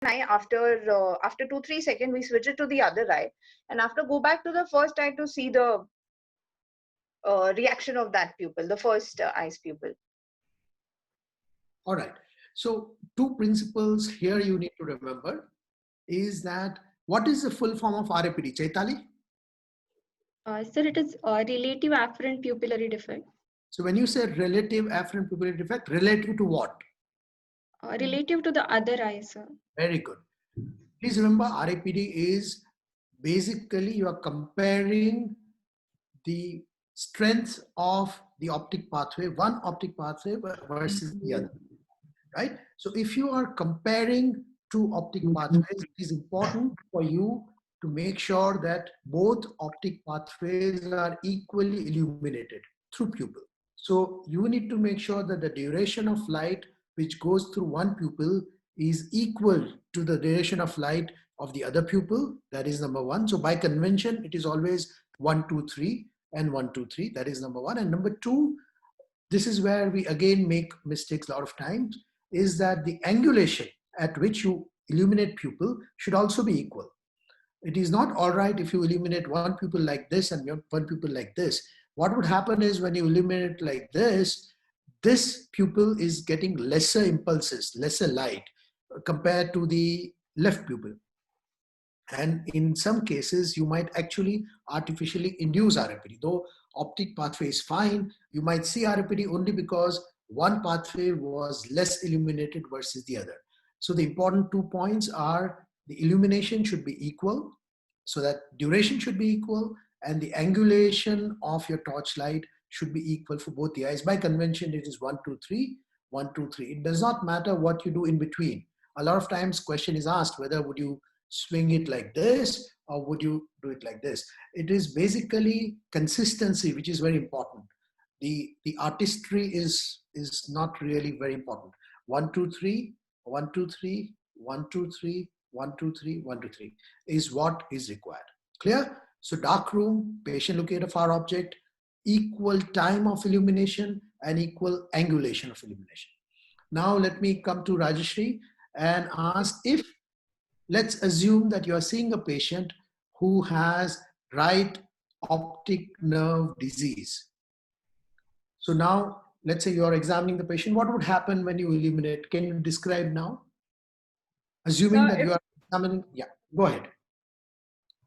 eye, after 2-3 seconds we switch it to the other eye, and after go back to the first eye to see the reaction of that pupil, the first eye's pupil. All right. So two principles here you need to remember is that what is the full form of RAPD, Chaitali? Sir, it is relative afferent pupillary defect. So when you say relative afferent pupillary defect, relative to what? Relative to the other eye, sir. Very good. Please remember, RAPD is basically you are comparing the strength of the optic pathway, one optic pathway versus the other, right? So if you are comparing two optic pathways, it is important for you to make sure that both optic pathways are equally illuminated through pupil. So you need to make sure that the duration of light which goes through one pupil is equal to the duration of light of the other pupil. That is number one. So by convention, it is always 1, 2, 3 and 1, 2, 3. That is number one. And number two, this is where we again make mistakes a lot of times, is that the angulation at which you illuminate pupil should also be equal. It is not all right if you illuminate one pupil like this and one pupil like this. What would happen is when you illuminate like this pupil is getting lesser impulses, lesser light compared to the left pupil. And in some cases, you might actually artificially induce RAPD. Though optic pathway is fine, you might see RAPD only because one pathway was less illuminated versus the other. So the important 2 points are the illumination should be equal, so that duration should be equal, and the angulation of your torchlight should be equal for both the eyes. By convention, it is 1, 2, 3, 1, 2, 3. It does not matter what you do in between. A lot of times question is asked whether would you swing it like this or would you do it like this. It is basically consistency which is very important. The artistry is not really very important. 1, 2, 3, 1, 2, 3, 1, 2, 3, 1, 2, 3, 1, 2, 3 is what is required. Clear? So dark room, patient looking at a far object, equal time of illumination and equal angulation of illumination. Now let me come to Rajeshri and ask, if let's assume that you are seeing a patient who has right optic nerve disease. So now let's say you are examining the patient. What would happen when you illuminate? Can you describe now? Assuming that you are examining, yeah, go ahead.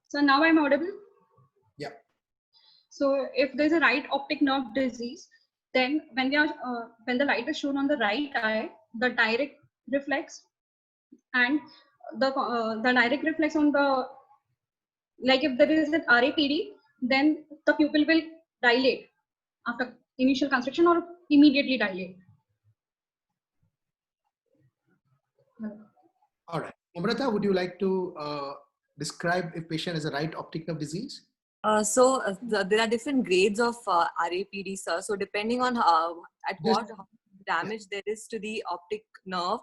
So now I'm audible? Yeah. So if there's a right optic nerve disease, then when the light is shown on the right eye, the direct reflex and the direct reflex on the, like if there is an RAPD, then the pupil will dilate after initial constriction or immediately dilate. All right. Amrita, would you like to describe if patient has a right optic nerve disease? There are different grades of RAPD, sir. So depending on what damage there is to the optic nerve,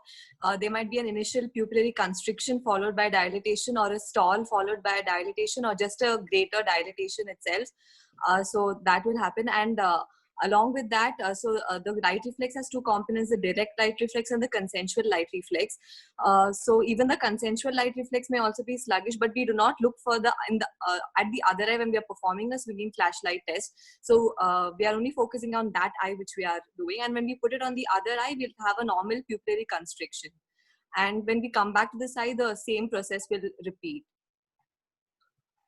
there might be an initial pupillary constriction followed by dilatation, or a stall followed by a dilatation, or just a greater dilatation itself. So that will happen, and along with that, the light reflex has two components: the direct light reflex and the consensual light reflex. So even the consensual light reflex may also be sluggish, but we do not look further at the other eye when we are performing a swinging flashlight test. So we are only focusing on that eye which we are doing, and when we put it on the other eye, we'll have a normal pupillary constriction. And when we come back to this eye, the same process will repeat.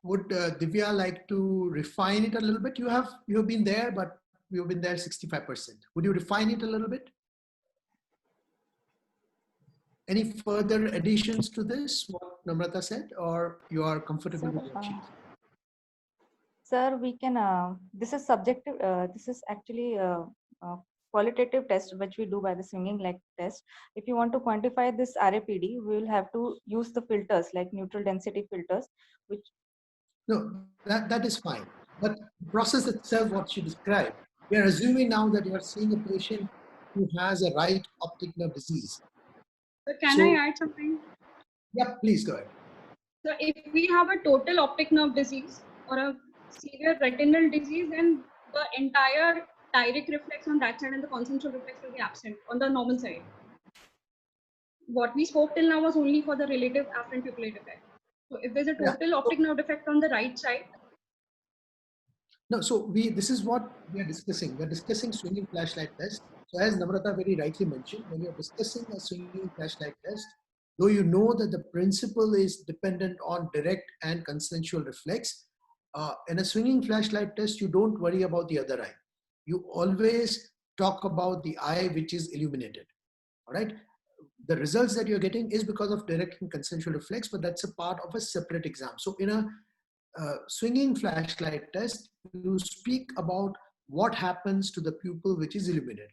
Would Divya like to refine it a little bit? You have been there, but you've been there 65%. Would you refine it a little bit? Any further additions to this, what Namrata said, or you are comfortable with what she said? Sir, we can, this is subjective, this is actually a qualitative test which we do by the swinging leg test. If you want to quantify this RAPD, we will have to use the filters like neutral density filters, which... No, that is fine. But the process itself, what you described, we are assuming now that you are seeing a patient who has a right optic nerve disease. So can I add something? Yeah, please go ahead. So if we have a total optic nerve disease or a severe retinal disease, then the entire direct reflex on that side and the consensual reflex will be absent on the normal side. what we spoke till now was only for the relative afferent pupillary defect. So if there's a Yeah. total optic nerve defect on the right side, No, so this is what we are discussing. We're discussing swinging flashlight test. So as Namrata very rightly mentioned, when you're discussing a swinging flashlight test, though you know that the principle is dependent on direct and consensual reflex, in a swinging flashlight test, you don't worry about the other eye. You always talk about the eye which is illuminated. All right. The results that you're getting is because of direct and consensual reflex, but that's a part of a separate exam. So in a swinging flashlight test, you speak about what happens to the pupil which is illuminated.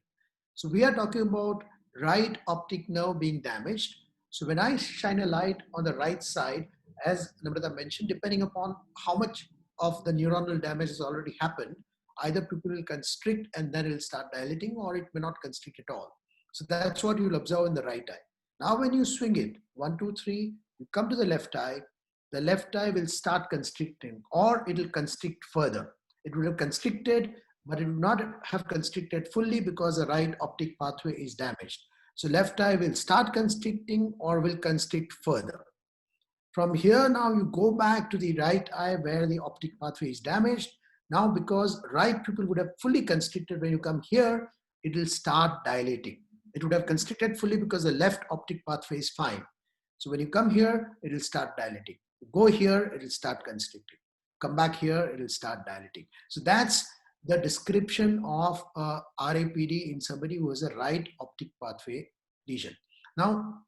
So we are talking about right optic nerve being damaged. So when I shine a light on the right side, as Namrata mentioned, depending upon how much of the neuronal damage has already happened, either pupil will constrict and then it will start dilating, or it may not constrict at all. So that's what you'll observe in the right eye. Now when you swing it, 1, 2, 3, you come to the left eye will start constricting, or it will constrict further. It will have constricted, but it will not have constricted fully because the right optic pathway is damaged. So left eye will start constricting or will constrict further. From here, now you go back to the right eye where the optic pathway is damaged. Now, because right pupil would have fully constricted, when you come here, it will start dilating. It would have constricted fully because the left optic pathway is fine. So when you come here, it will start dilating. Go here, it will start constricting. Come back here, it will start dilating. So that's the description of RAPD in somebody who has a right optic pathway lesion. Now,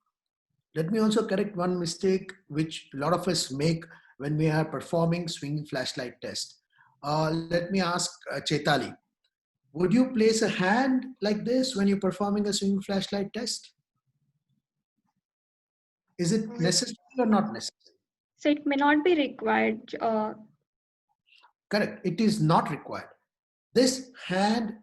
let me also correct one mistake which a lot of us make when we are performing swinging flashlight test. Let me ask Chaitali, would you place a hand like this when you're performing a swinging flashlight test? Is it necessary or not necessary? So it may not be required. Correct, it is not required. This hand,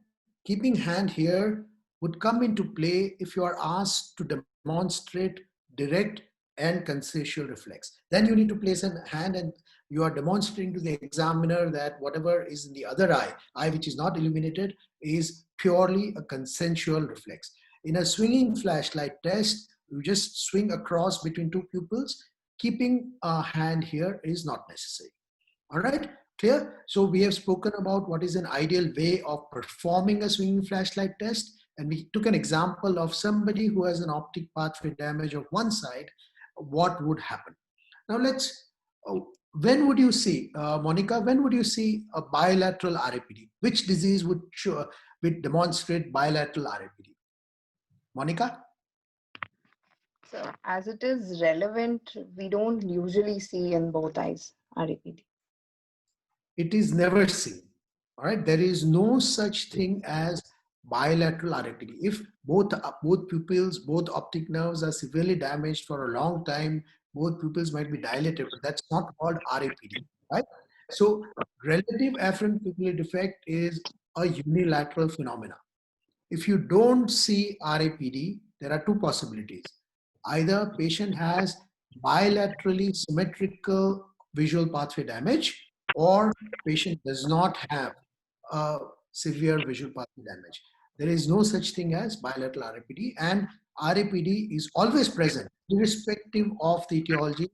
keeping hand here would come into play if you are asked to demonstrate direct and consensual reflex. Then you need to place a hand and you are demonstrating to the examiner that whatever is in the other eye which is not illuminated, is purely a consensual reflex. In a swinging flashlight test, you just swing across between two pupils. Keeping a hand here is not necessary. All right, clear? So we have spoken about what is an ideal way of performing a swinging flashlight test. And we took an example of somebody who has an optic pathway damage of one side, what would happen. Now let's, when would you see, Monica, when would you see a bilateral RAPD? Which disease would demonstrate bilateral RAPD? Monica? So as it is relevant, we don't usually see in both eyes RAPD. It is never seen. All right, there is no such thing as bilateral RAPD. If both pupils, both optic nerves are severely damaged for a long time, both pupils might be dilated, but that's not called RAPD, right? So relative afferent pupillary defect is a unilateral phenomena. If you don't see RAPD, there are two possibilities. Either patient has bilaterally symmetrical visual pathway damage, or patient does not have severe visual pathway damage. There is no such thing as bilateral RAPD, and RAPD is always present irrespective of the etiology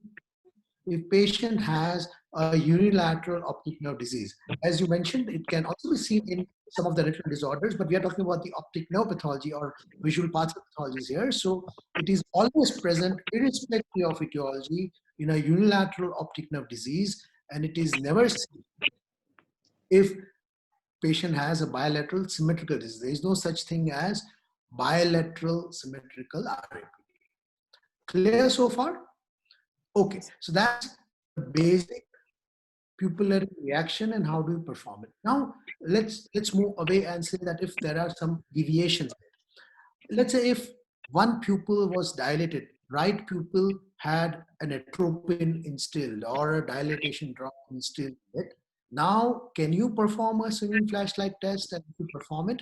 if patient has a unilateral optic nerve disease. As you mentioned, it can also be seen in some of the retinal disorders, but we are talking about the optic nerve pathology or visual pathway pathologies here. So it is always present irrespective of etiology in a unilateral optic nerve disease, and it is never seen if patient has a bilateral symmetrical disease. There is no such thing as bilateral symmetrical RAPD. Clear so far? Okay, so that's the basic pupillary reaction and how do you perform it. Now let's move away and say that if there are some deviations. Let's say if one pupil was dilated, right pupil had an atropine instilled or a dilatation drop instilled with it. Now, can you perform a swinging flashlight test? And if you perform it,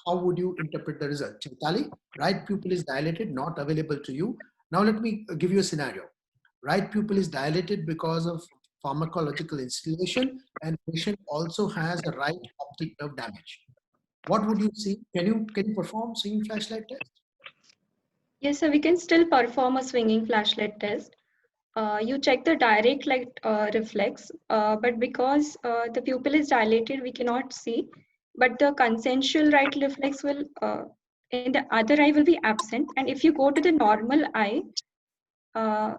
how would you interpret the result? Chaitali, right pupil is dilated, not available to you. Now let me give you a scenario. Right pupil is dilated because of pharmacological installation, and patient also has a right optic nerve damage. What would you see? Can you perform swinging flashlight test? Yes, sir, we can still perform a swinging flashlight test. You check the direct light reflex, but because the pupil is dilated, we cannot see. But the consensual right reflex will in the other eye will be absent. And if you go to the normal eye, uh,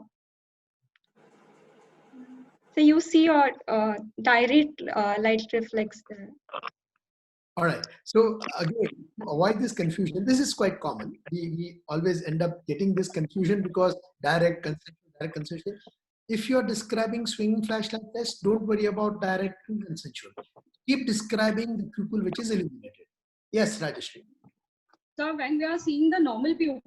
so you see your direct light reflex there. All right. So again, avoid this confusion. This is quite common. We always end up getting this confusion because direct consensual. If you're describing swinging flashlight test, don't worry about direct and consensual. Keep describing the pupil which is illuminated. Yes, Rajeshri. So when we are seeing the normal pupil,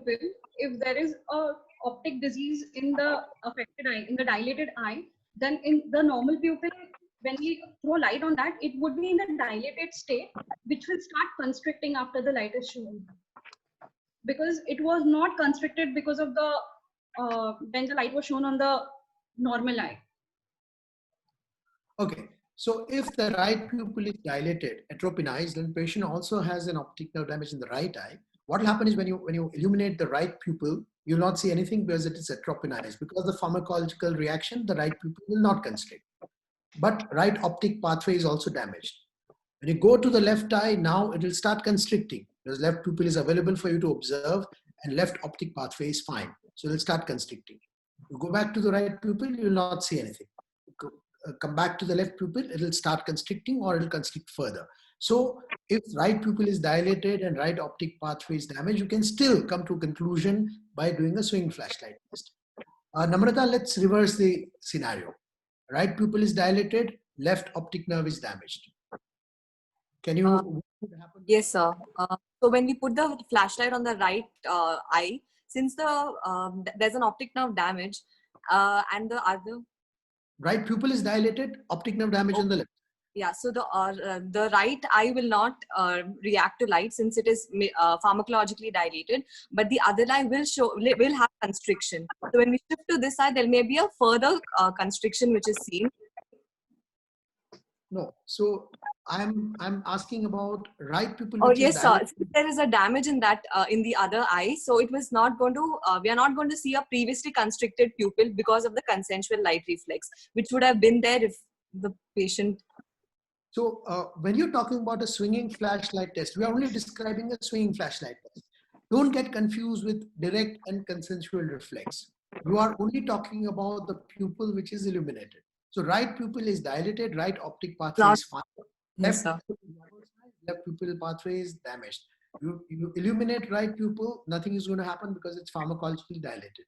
if there is a optic disease in the affected eye, in the dilated eye, then in the normal pupil, when we throw light on that, it would be in the dilated state, which will start constricting after the light is shown. Because it was not constricted because of the when the light was shown on the normal eye. Okay. So if the right pupil is dilated, atropinized, then patient also has an optic nerve damage in the right eye. What will happen is when you illuminate the right pupil, you'll not see anything because it is atropinized. Because of the pharmacological reaction, the right pupil will not constrict. But right optic pathway is also damaged. When you go to the left eye, now it will start constricting because left pupil is available for you to observe and left optic pathway is fine. So it will start constricting. You go back to the right pupil, you will not see anything. Come back to the left pupil, it will start constricting or it will constrict further. So if right pupil is dilated and right optic pathway is damaged, you can still come to a conclusion by doing a swinging flashlight test. Namrata, let's reverse the scenario. Right pupil is dilated, left optic nerve is damaged. Can you? What would happen? Yes, sir. So when we put the flashlight on the right eye, since there's an optic nerve damage, and the other. Right pupil is dilated, optic nerve damage on the left. Yeah, so the right eye will not react to light since it is pharmacologically dilated, but the other eye will have constriction. So when we shift to this eye, there may be a further constriction which is seen. No, so I'm asking about right pupil. Oh which yes, is sir. dilated. There is a damage in that in the other eye, so it was not going to. We are not going to see a previously constricted pupil because of the consensual light reflex, which would have been there if the patient. So when you're talking about a swinging flashlight test, we are only describing a swinging flashlight test. Don't get confused with direct and consensual reflex. You are only talking about the pupil which is illuminated. So right pupil is dilated, right optic pathway is fine. Yes, sir. Left pupil pathway is damaged. You illuminate right pupil, nothing is going to happen because it's pharmacologically dilated.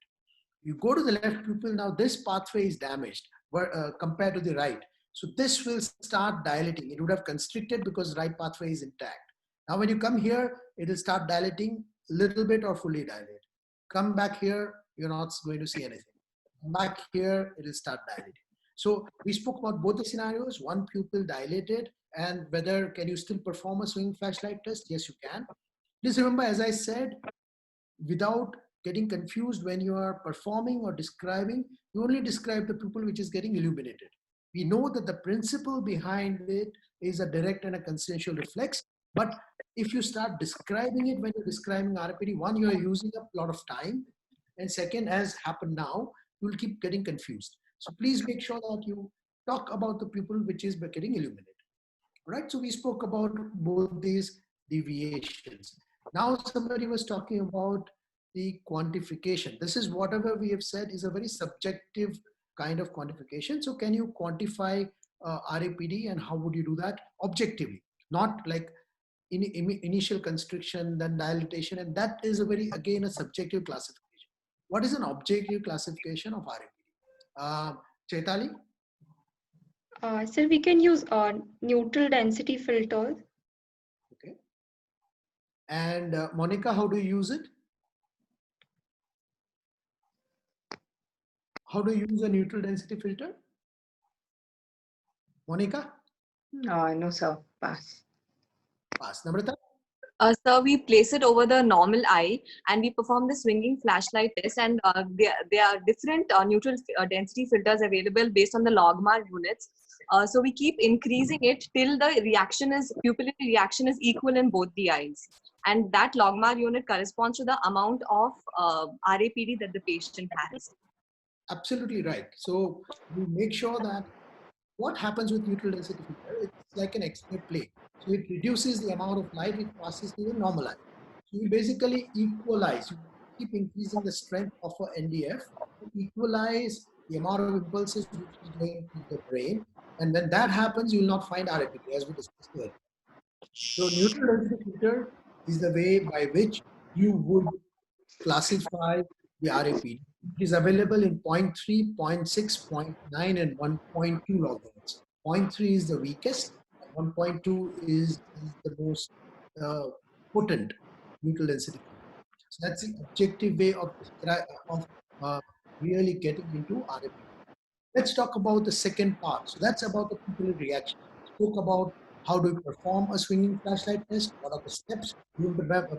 You go to the left pupil, now this pathway is damaged compared to the right. So this will start dilating. It would have constricted because right pathway is intact. Now when you come here, it will start dilating a little bit or fully dilate. Come back here, you're not going to see anything. Come back here, it will start dilating. So we spoke about both the scenarios, one pupil dilated and whether can you still perform a swinging flashlight test? Yes, you can. Please remember, as I said, without getting confused when you are performing or describing, you only describe the pupil which is getting illuminated. We know that the principle behind it is a direct and a consensual reflex, but if you start describing it when you're describing RAPD, one, you are using up a lot of time, and second, as happened now, you will keep getting confused. So please make sure that you talk about the pupil which is getting illuminated. All right, so we spoke about both these deviations. Now somebody was talking about the quantification. This is whatever we have said is a very subjective kind of quantification. So can you quantify RAPD and how would you do that objectively? Not like initial constriction, then dilatation, and that is a very, again, a subjective classification. What is an objective classification of RAPD? Chaitali? Sir, we can use neutral density filters. Okay. And Monica, how do you use it? How do you use a neutral density filter? Monica? No, sir. Pass. Pass. Namrata? So we place it over the normal eye and we perform the swinging flashlight test, and there are different neutral density filters available based on the logmar units. So we keep increasing it till the pupillary reaction is equal in both the eyes. and that logMAR unit corresponds to the amount of RAPD that the patient has. Absolutely right. So we make sure that what happens with neutral density filter, it's like an X-ray plate. So it reduces the amount of light which passes through the normal eye. So you basically equalize, you keep increasing the strength of a NDF to equalize the amount of impulses which is going to the brain. And when that happens, you will not find RAPD, as we discussed earlier. So neutral density filter is the way by which you would classify the RAPD. It is available in 0.3, 0.6, 0.9, and 1.2 logarithms. 0.3 is the weakest, and 1.2 is the most potent neutral density. So that's the objective way of really getting into RAPD. Let's talk about the second part. So that's about the pupillary reaction. We spoke about how do we perform a swinging flashlight test, what are the steps.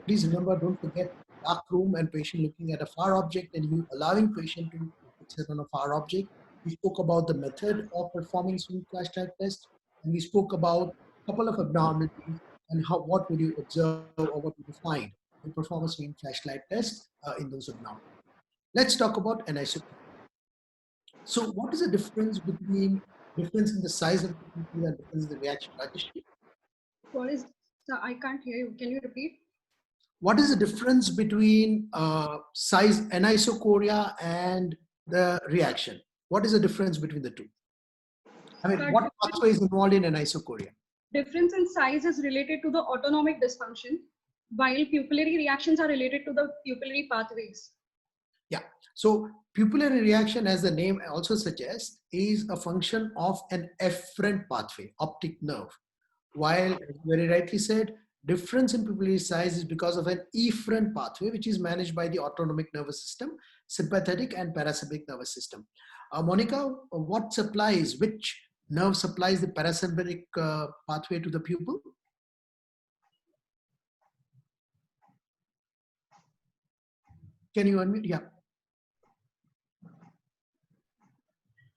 Please remember, don't forget dark room and patient looking at a far object and you allowing patient to sit on a far object. We spoke about the method of performing swinging flashlight test, and we spoke about a couple of abnormalities and what would you observe or what would you find to perform a swinging flashlight test in those abnormalities. Let's talk about anisocoria. So what is the difference in the size of the pupil and difference in the reaction? Rajeshri? What is, I can't hear you. Can you repeat? What is the difference between size anisocoria and the reaction? What is the difference between the two? I mean, what pathway is involved in anisocoria? Difference in size is related to the autonomic dysfunction, while pupillary reactions are related to the pupillary pathways. Yeah. So pupillary reaction, as the name also suggests, is a function of an efferent pathway, optic nerve. While, as you very rightly said, difference in pupillary size is because of an efferent pathway, which is managed by the autonomic nervous system, sympathetic and parasympathetic nervous system. Monica, which nerve supplies the parasympathetic pathway to the pupil? Can you unmute? Yeah.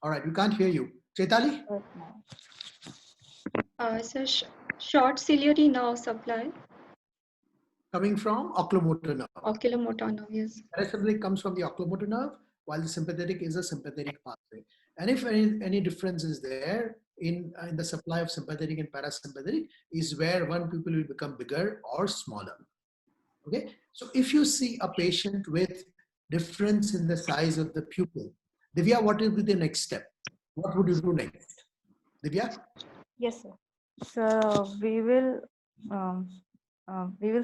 All right, we can't hear you. Chaitali? So short ciliary nerve supply. Coming from oculomotor nerve. Oculomotor nerve, yes. Parasympathetic comes from the oculomotor nerve, while the sympathetic is a sympathetic pathway. And if any difference is there in the supply of sympathetic and parasympathetic, is where one pupil will become bigger or smaller. Okay, so if you see a patient with difference in the size of the pupil, Divya, what will be the next step? What would you do next? Divya? Yes, sir. So we will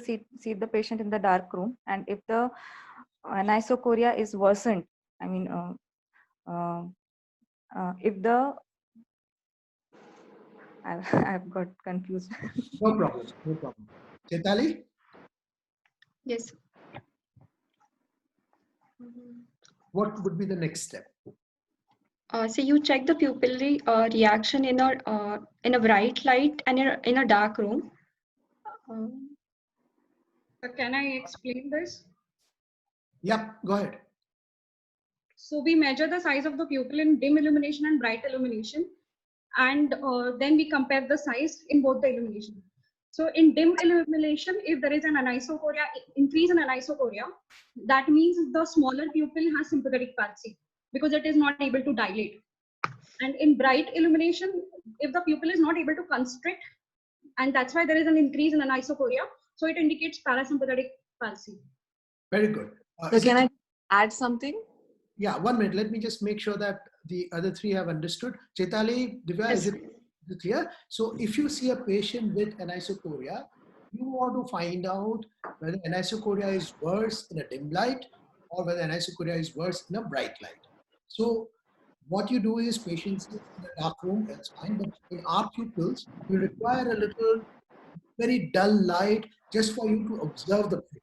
see the patient in the dark room, and if the anisocoria is worsened, I mean, if the I've got confused. No problem. No problem. Chaitali? Yes. What would be the next step? So you check the pupillary reaction in a bright light and in a dark room. Can I explain this? Yep, go ahead. So we measure the size of the pupil in dim illumination and bright illumination, and then we compare the size in both the illumination. So in dim illumination, if there is an anisocoria, increase in anisocoria, that means the smaller pupil has sympathetic palsy because it is not able to dilate. And in bright illumination, if the pupil is not able to constrict, and that's why there is an increase in anisocoria, so it indicates parasympathetic palsy. Very good. So can I add something? Yeah, 1 minute. Let me just make sure that the other three have understood. Chaitali, Divya, Yes. is it clear? So if you see a patient with anisocoria, you want to find out whether anisocoria is worse in a dim light or whether anisocoria is worse in a bright light. So what you do is patients in a dark room, that's fine, but in our pupils, you require a little very dull light just for you to observe the pupil.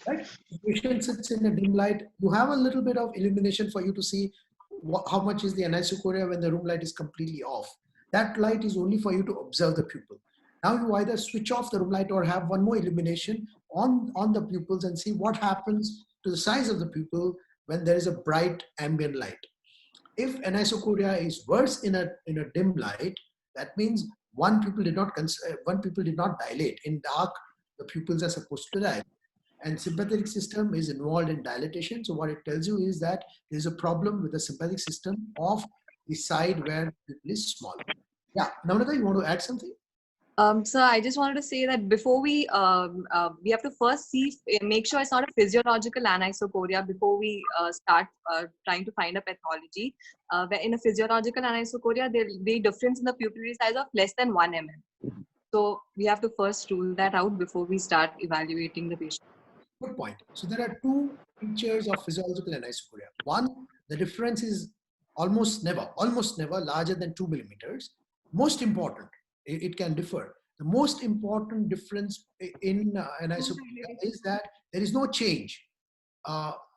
Right? The patient sits in a dim light. You have a little bit of illumination for you to see how much is the anisocoria when the room light is completely off. That light is only for you to observe the pupil. Now you either switch off the room light or have one more illumination on the pupils and see what happens to the size of the pupil when there is a bright ambient light. If anisocoria is worse in a dim light, that means one pupil did not dilate. In dark, the pupils are supposed to dilate. And sympathetic system is involved in dilatation. So what it tells you is that there's a problem with the sympathetic system of the side where the pupil is smaller. Yeah, Namrata, you want to add something? So I just wanted to say that before we have to first make sure it's not a physiological anisocoria before we start trying to find a pathology. Where in a physiological anisocoria, there will be difference in the pupillary size of less than 1 mm. So we have to first rule that out before we start evaluating the patient. Good point. So there are two features of physiological anisocoria. One, the difference is almost never larger than 2 millimeters. Most important, it can differ. The most important difference in anisocoria is that there is no change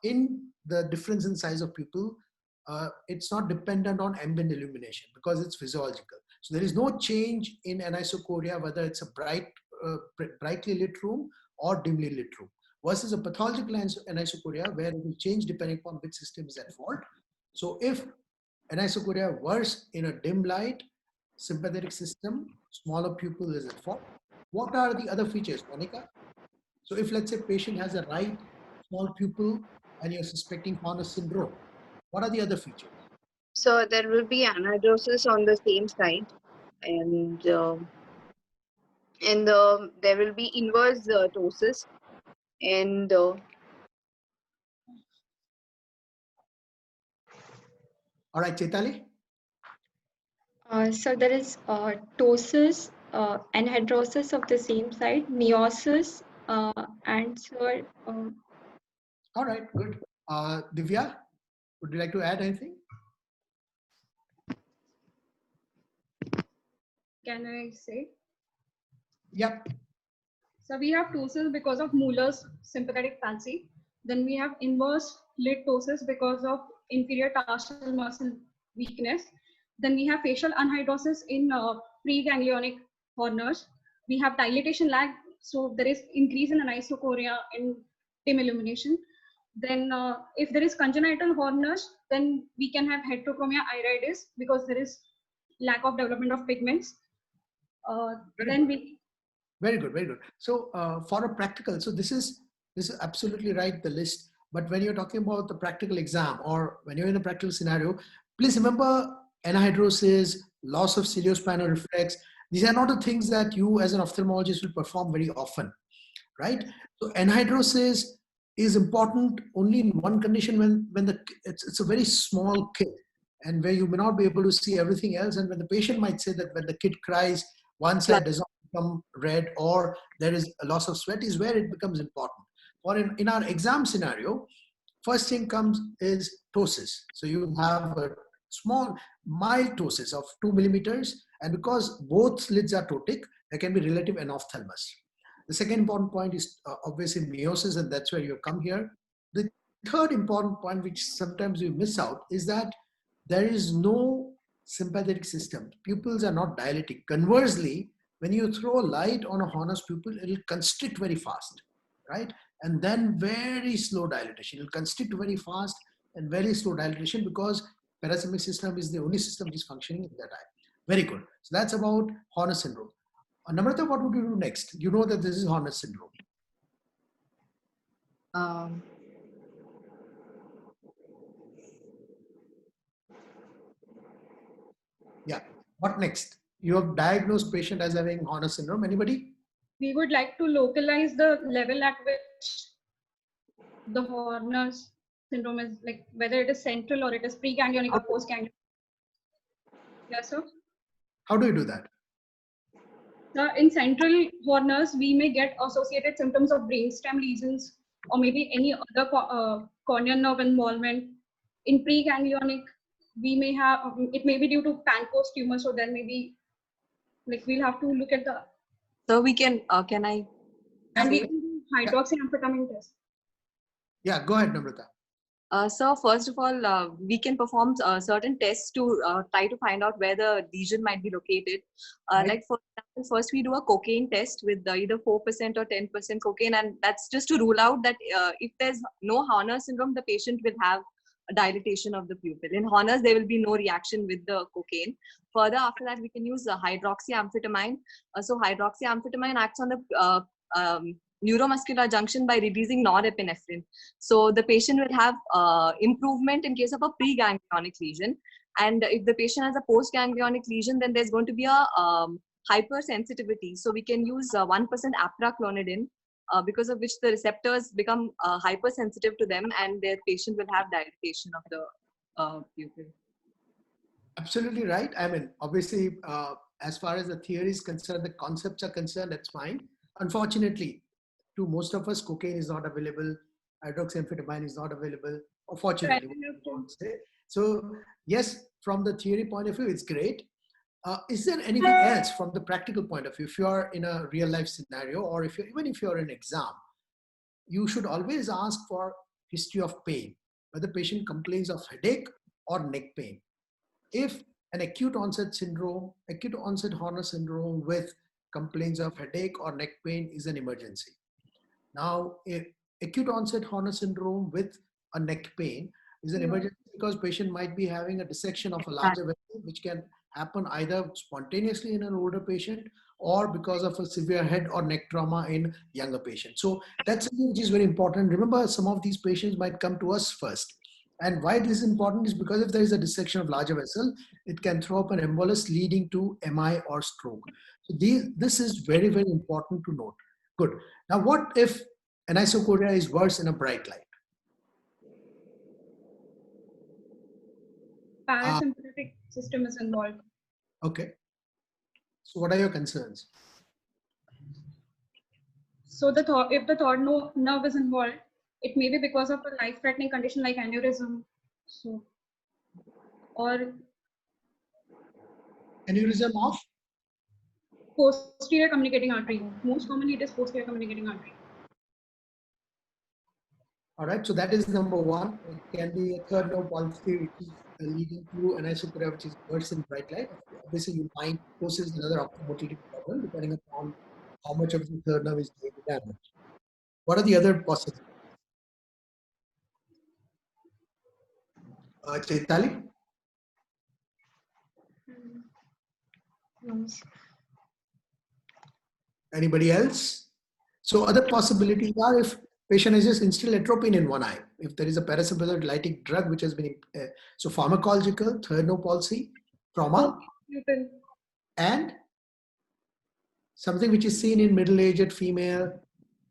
in the difference in size of pupil. It's not dependent on ambient illumination because it's physiological. So there is no change in anisocoria, whether it's a brightly lit room or dimly lit room, versus a pathological anisocoria where it will change depending upon which system is at fault. So if anisocoria worse in a dim light, sympathetic system, smaller pupil is at fault. What are the other features, Monica? So if let's say patient has a right small pupil and you're suspecting Horner syndrome, what are the other features? So there will be anhidrosis on the same side, and there will be inverse ptosis, and All right, Chaitali? So there is ptosis, anhidrosis of the same side, meiosis, and so All right, good. Divya, would you like to add anything? Can I say? Yep. So we have ptosis because of Muller's sympathetic palsy. Then we have inverse lid ptosis because of inferior tarsal muscle weakness. Then we have facial anhidrosis in preganglionic Horner's. We have dilatation lag, so there is increase in anisocoria in dim illumination. Then if there is congenital Horner's, then we can have heterochromia iridis because there is lack of development of pigments. Then we Very good, very good. So for a practical, so this is absolutely right, the list. But when you're talking about the practical exam or when you're in a practical scenario, please remember anhidrosis, loss of ciliospinal reflex. These are not the things that you as an ophthalmologist will perform very often, right? So anhidrosis is important only in one condition when it's a very small kid and where you may not be able to see everything else, and when the patient might say that when the kid cries, one side does not become red or there is a loss of sweat is where it becomes important. Or in our exam scenario, first thing comes is ptosis. So you have a small mild ptosis of 2 millimeters, and because both lids are ptotic, there can be relative anophthalmos. The second important point is obviously meiosis, and that's where you come here. The third important point, which sometimes we miss out, is that there is no sympathetic system. Pupils are not dilating. Conversely, when you throw light on a Horner's pupil, it will constrict very fast, right? And then very slow dilatation. It will constrict very fast and very slow dilatation because parasympathetic system is the only system which is functioning in that eye. Very good. So that's about Horner syndrome. Namrata, what would you do next? You know that this is Horner syndrome. Yeah. What next? You have diagnosed patient as having Horner syndrome. Anybody? we would like to localize the level at which the Horner's syndrome is, like whether it is central or it is preganglionic or postganglionic. Yes, sir. How do you do that? In central Horner's, we may get associated symptoms of brainstem lesions or maybe any other corneal nerve involvement. In preganglionic, we may have, it may be due to Pancoast tumor, so then maybe like we'll have to look at the. So we can I? And we can do hydroxyamphetamine test. Yeah, go ahead, Namrata. So first of all, we can perform certain tests to try to find out where the lesion might be located. Right. Like for example, first we do a cocaine test with either 4% or 10% cocaine, and that's just to rule out that if there's no Horner syndrome, the patient will have a dilatation of the pupil. In Horner's, there will be no reaction with the cocaine. Further, after that, we can use hydroxyamphetamine. So hydroxyamphetamine acts on the neuromuscular junction by releasing norepinephrine. So the patient will have improvement in case of a preganglionic lesion. And if the patient has a postganglionic lesion, then there's going to be a hypersensitivity. So we can use 1% apraclonidine, because of which the receptors become hypersensitive to them, and their patient will have dilatation of the pupil. Absolutely right. I mean, obviously, as far as the theory is concerned, the concepts are concerned, that's fine. Unfortunately, to most of us, cocaine is not available, hydroxyamphetamine is not available, or fortunately. So, yes, from the theory point of view, it's great. Is there anything else from the practical point of view? If you are in a real life scenario, or if you're, even if you're in an exam, you should always ask for history of pain, whether the patient complains of headache or neck pain. If an acute onset syndrome, acute onset Horner syndrome with complaints of headache or neck pain is an emergency. Now, if acute onset Horner syndrome with a neck pain is an emergency because patient might be having a dissection of a larger vessel, which can happen either spontaneously in an older patient or because of a severe head or neck trauma in younger patients. So that's something which is very important. Remember, some of these patients might come to us first. And why this is important is because if there is a dissection of larger vessel, it can throw up an embolus leading to MI or stroke. So this is very, very important to note. Good. Now, what if anisocoria is worse in a bright light? Parasympathetic system is involved. Okay. So what are your concerns? So if the third nerve is involved, it may be because of a life-threatening condition like aneurysm. So, or Aneurysm of? posterior communicating artery. Most commonly, it is posterior communicating artery. All right, so that is number one. It can be a third nerve palsy, which is leading to anisocoria, which is worse in bright light. Obviously, you might poses another optomotility problem depending upon how much of the third nerve is doing damage. What are the other possibilities? Chaitali? Anybody else? So other possibilities are if patient has just instilled atropine in one eye, if there is a parasympathetic lytic drug which has been, so pharmacological, third nerve palsy, trauma, and something which is seen in middle-aged female,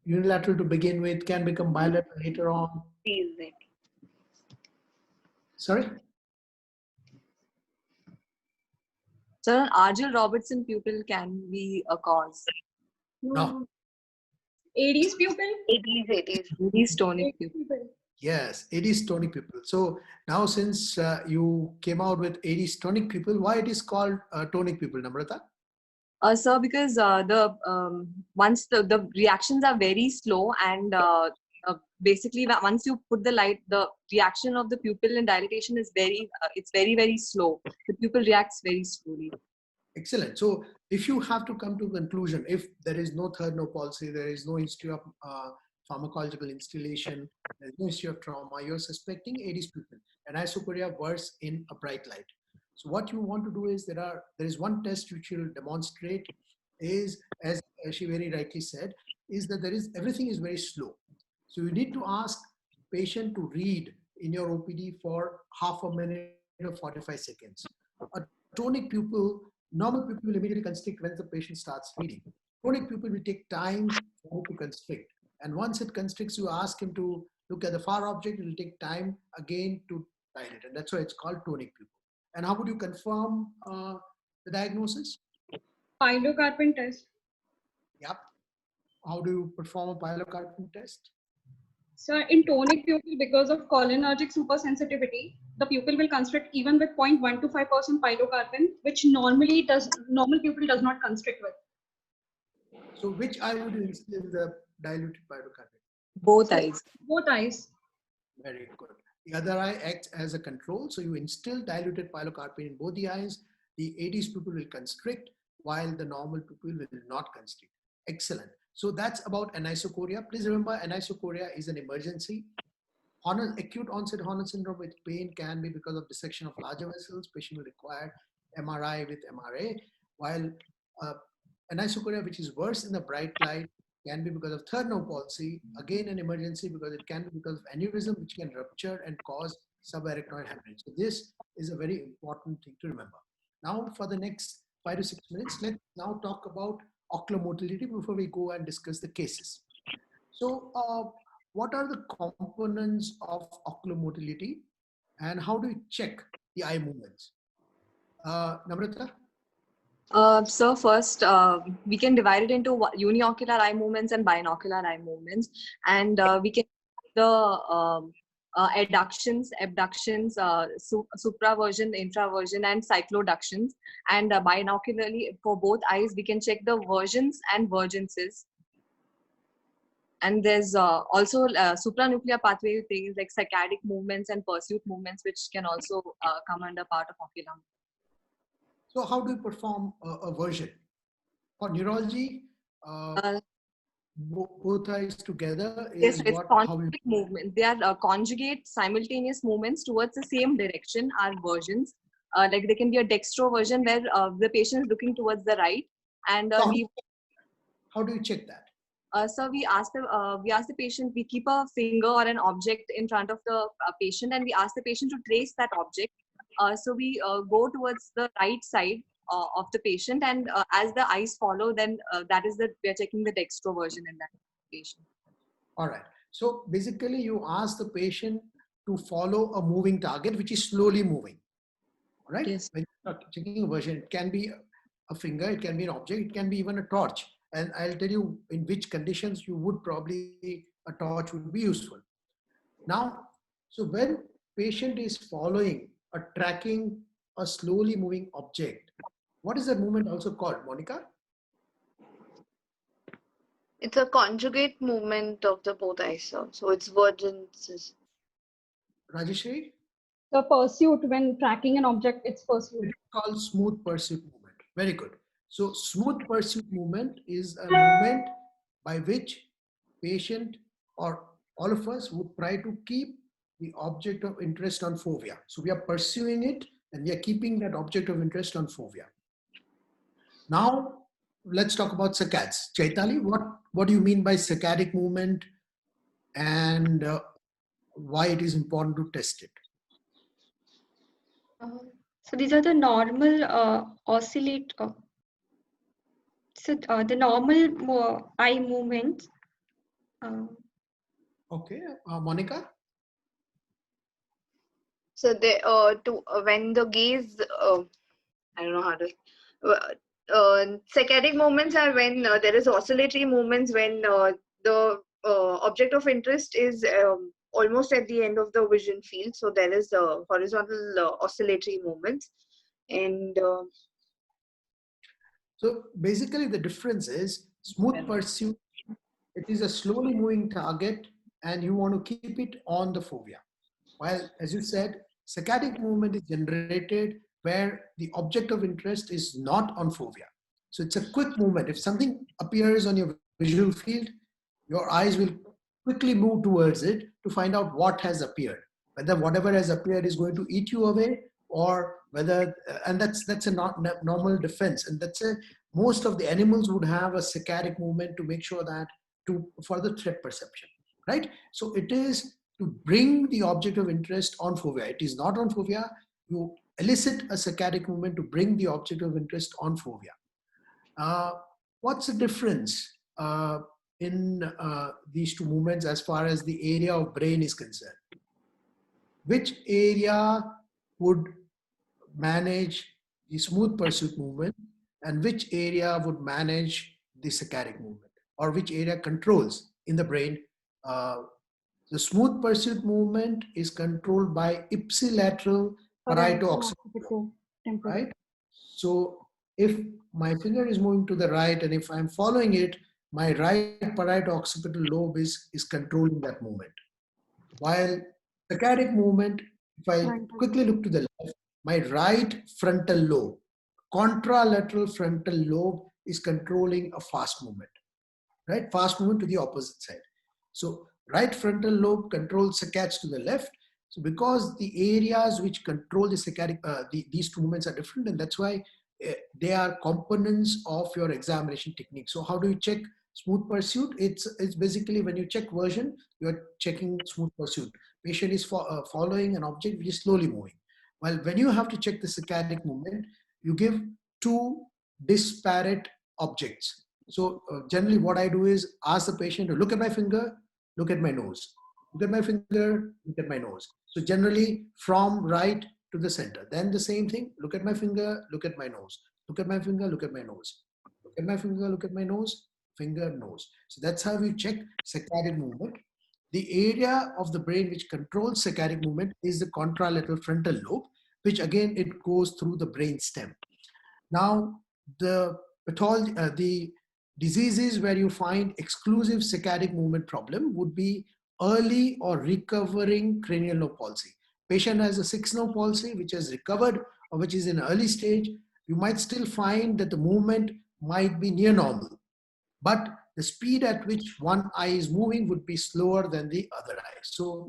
unilateral to begin with, can become bilateral later on. Sorry? So an Argyll-Robertson pupil can be a cause. No. AD's pupil? AD's tonic pupil. Yes, AD's tonic pupil. So now since you came out with AD's tonic pupil, why it is called tonic pupil, Namrata? Sir, because once the reactions are very slow, and basically once you put the light, the reaction of the pupil and dilatation is it's very, very slow. The pupil reacts very slowly. Excellent. So if you have to come to a conclusion, if there is no third nerve palsy, there is no history of pharmacological installation, there is no history of trauma, you're suspecting AD's pupil, anisocoria worse in a bright light. So what you want to do is there is one test which will demonstrate is, as she very rightly said, is that everything is very slow. So you need to ask patient to read in your OPD for half a minute or 45 seconds. A tonic pupil, normal pupil will immediately constrict when the patient starts reading. Tonic pupil will take time for it to constrict. And once it constricts, you ask him to look at the far object, it will take time again to dilate. And that's why it's called tonic pupil. And how would you confirm the diagnosis? Pilocarpine test. Yep. How do you perform a pilocarpine test? So in tonic pupil, because of cholinergic supersensitivity, the pupil will constrict even with 0.125% pilocarpine, which normal pupil does not constrict with. So which eye would you instill the diluted pilocarpine? Both eyes. Both eyes. Very good. The other eye acts as a control. So you instill diluted pilocarpine in both the eyes. The AD's pupil will constrict while the normal pupil will not constrict. Excellent. So that's about anisocoria. Please remember, anisocoria is an emergency. Acute onset Horner syndrome with pain can be because of dissection of larger vessels. Patient will require MRI with MRA. While anisocoria, which is worse in the bright light, can be because of third nerve palsy, again an emergency because it can be because of aneurysm which can rupture and cause subarachnoid hemorrhage. So this is a very important thing to remember. Now for the next 5 to 6 minutes, let's now talk about ocular motility before we go and discuss the cases. So what are the components of ocular motility and how do you check the eye movements? Namrata? So first, we can divide it into uniocular eye movements and binocular eye movements, and we can the adductions, abductions, supraversion, intraversion, and cycloductions. And binocularly for both eyes, we can check the versions and vergences. And there's also supranuclear pathway things like saccadic movements and pursuit movements, which can also come under part of ocular. So how do you perform a version? For neurology, both eyes together Yes, is it's what, how we, conjugate movement. They are conjugate simultaneous movements towards the same direction are versions. Like there can be a dextroversion where the patient is looking towards the right, and so we how do you check that? so we ask the patient. We keep a finger or an object in front of the patient, and we ask the patient to trace that object. So we go towards the right side of the patient, and as the eyes follow, then that is we are checking the dextroversion in that patient. All right. So basically you ask the patient to follow a moving target, which is slowly moving. All right. Yes. When you're checking a version, it can be a finger, it can be an object, it can be even a torch. And I'll tell you in which conditions you would probably, a torch would be useful. Now, so when patient is following or tracking a slowly moving object, what is that movement also called, Monica? It's a conjugate movement of the both eyes, sir. So it's vergences. Rajeshri? The pursuit, when tracking an object, it's pursuit. It's called smooth pursuit movement. Very good. So smooth pursuit movement is a movement by which patient or all of us would try to keep the object of interest on fovea. So we are pursuing it and we are keeping that object of interest on fovea. Now let's talk about saccades. Chaitali, what do you mean by saccadic movement and why it is important to test it? So these are the normal oscillate. So the normal eye movements. Okay, Monica? So they when the gaze, I don't know how to. Saccadic movements are when there is oscillatory movements when the object of interest is almost at the end of the vision field. So there is horizontal oscillatory movements, and so basically the difference is smooth pursuit. It is a slowly moving target and you want to keep it on the fovea. While, as you said, saccadic movement is generated where the object of interest is not on fovea. So it's a quick movement. If something appears on your visual field, your eyes will quickly move towards it to find out what has appeared. Whether whatever has appeared is going to eat you away or whether, and that's a not normal defense. And most of the animals would have a saccadic movement to make sure that for the threat perception, right? So it is to bring the object of interest on fovea. It is not on fovea. You elicit a saccadic movement to bring the object of interest on fovea. What's the difference in these two movements as far as the area of brain is concerned? Which area would manage the smooth pursuit movement and which area would manage the saccadic movement, or which area controls in the brain? The smooth pursuit movement is controlled by ipsilateral parieto-occipital, right? So if my finger is moving to the right and if I'm following it, my right parieto-occipital lobe is controlling that movement. While saccadic movement, if I quickly look to the left, my right frontal lobe, contralateral frontal lobe is controlling a fast movement, right? Fast movement to the opposite side. So right frontal lobe controls saccades to the left. So because the areas which control the saccadic, these two movements are different, and that's why they are components of your examination technique. So how do you check Smooth pursuit, it's basically when you check version, you're checking smooth pursuit. Patient is following an object which is slowly moving. Well, when you have to check the saccadic movement, you give two disparate objects. So generally what I do is ask the patient to look at my finger, look at my nose. Look at my finger, look at my nose. So generally from right to the center. Then the same thing, look at my finger, look at my nose. Look at my finger, look at my nose. Look at my finger, look at my nose, finger, nose. So that's how we check saccadic movement. The area of the brain which controls saccadic movement is the contralateral frontal lobe, which again, it goes through the brain stem. Now, the pathology, the diseases where you find exclusive saccadic movement problem would be early or recovering cranial nerve palsy. Patient has a 6 nerve palsy which has recovered or which is in early stage. You might still find that the movement might be near normal, but the speed at which one eye is moving would be slower than the other eye. So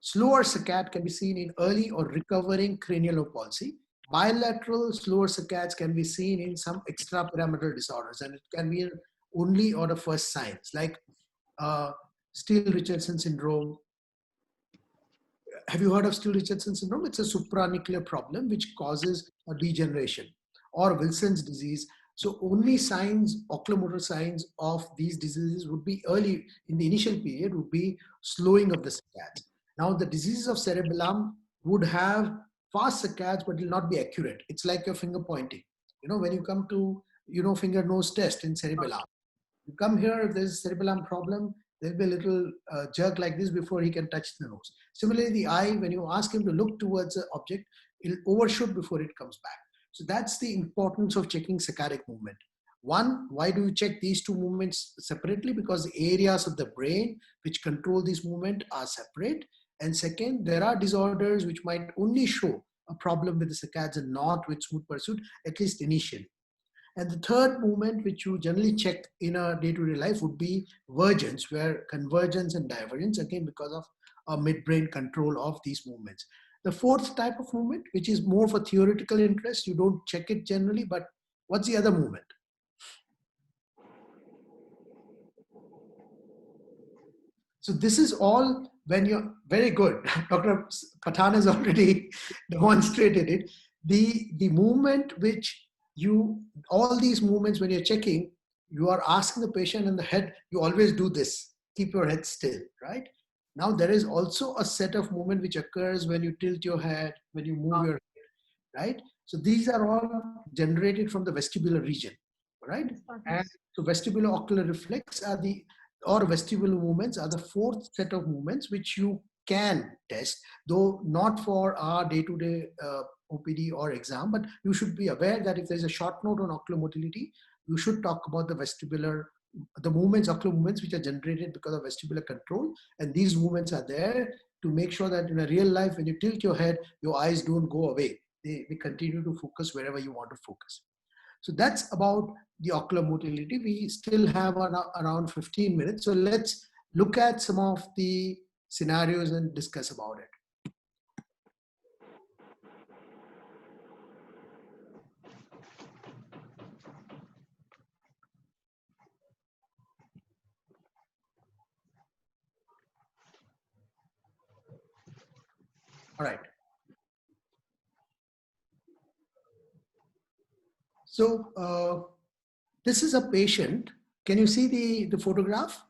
slower saccade can be seen in early or recovering cranial nerve palsy. Bilateral slower saccades can be seen in some extrapyramidal disorders, and it can be only or the first signs like Steele-Richardson syndrome. Have you heard of Steele-Richardson syndrome? It's a supranuclear problem which causes a degeneration, or Wilson's disease. So only signs, oculomotor signs of these diseases would be early in the initial period would be slowing of the saccades. Now the diseases of cerebellum would have fast saccades, but will not be accurate. It's like your finger pointing. You know, when you come to, finger nose test in cerebellum, you come here, if there's a cerebellum problem, there'll be a little jerk like this before he can touch the nose. Similarly, the eye, when you ask him to look towards an object, it'll overshoot before it comes back. So that's the importance of checking saccadic movement. One, why do you check these two movements separately? Because the areas of the brain which control this movement are separate. And second, there are disorders which might only show a problem with the saccades and not with smooth pursuit, at least initially. And the third movement which you generally check in a day-to-day life would be vergence, where convergence and divergence, again, because of a midbrain control of these movements. The fourth type of movement, which is more for theoretical interest, you don't check it generally, but what's the other movement? So this is all when you're very good. Dr. Pathan has already demonstrated it. The movement which all these movements when you're checking, you are asking the patient in the head, you always do this, keep your head still, right? Now there is also a set of movement which occurs when you tilt your head, when you move your head, right? So these are all generated from the vestibular region, right? And so vestibulo-ocular reflex or vestibular movements are the fourth set of movements which you can test, though not for our day-to-day OPD or exam, but you should be aware that if there's a short note on ocular motility, you should talk about the vestibular, the movements, ocular movements which are generated because of vestibular control. And these movements are there to make sure that in a real life, when you tilt your head, your eyes don't go away. They continue to focus wherever you want to focus. So that's about the ocular motility. We still have around 15 minutes. So let's look at some of the scenarios and discuss about it. All right. So this is a patient. Can you see the photograph?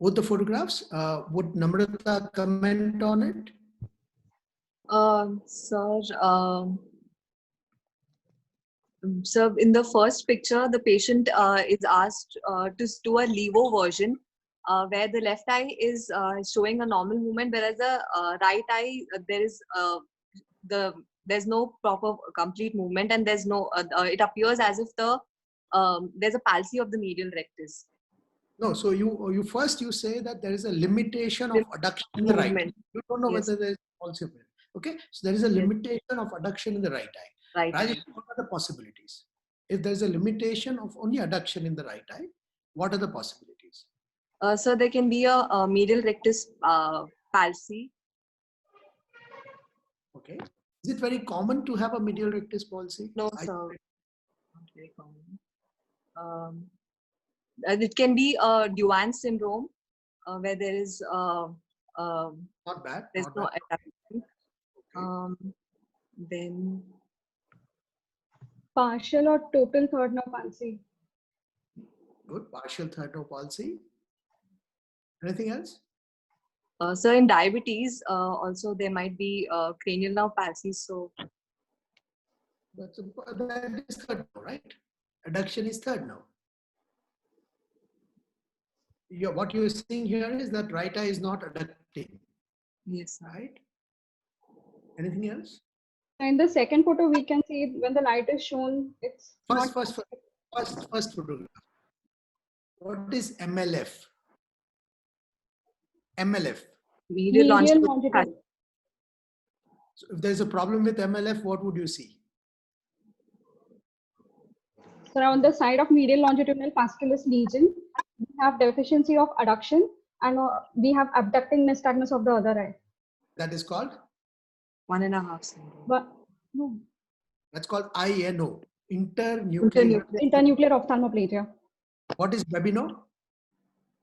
Both the photographs? Would Namrata comment on it? Sir, in the first picture, the patient is asked to do a levo version, where the left eye is showing a normal movement, whereas the right eye there's no proper complete movement, and there's no it appears as if there's a palsy of the medial rectus. No, so you first say that there is a limitation of adduction in the right eye. You don't know whether there is palsy. Okay, so there is a limitation of adduction in the right eye. Right. Rajesh, what are the possibilities? If there's a limitation of only adduction in the right eye, what are the possibilities? So there can be a medial rectus palsy. Okay. Is it very common to have a medial rectus palsy? No, sir. Not very common. It can be a Duane syndrome where there is Not bad. there's Not no bad. attachment. Okay. Then Partial or total third nerve palsy. Good. Partial third nerve palsy. Anything else? so in diabetes also there might be cranial nerve palsy. So That is third nerve, right? Adduction is third nerve. What you're seeing here is that right eye is not adducting, yes, sir. right? Anything else? In the second photo, we can see when the light is shown, it's First not. photograph. What is MLF? MLF. Medial Medial longitudinal longitudinal. palsy. So if there's a problem with MLF, what would you see? So on the side of medial longitudinal fasciculus lesion, we have deficiency of adduction, and we have abducting nystagmus of the other eye. That is called? 1.5 syndrome. But no, That's called INO. Internuclear. internuclear ophthalmoplegia. What is Babino?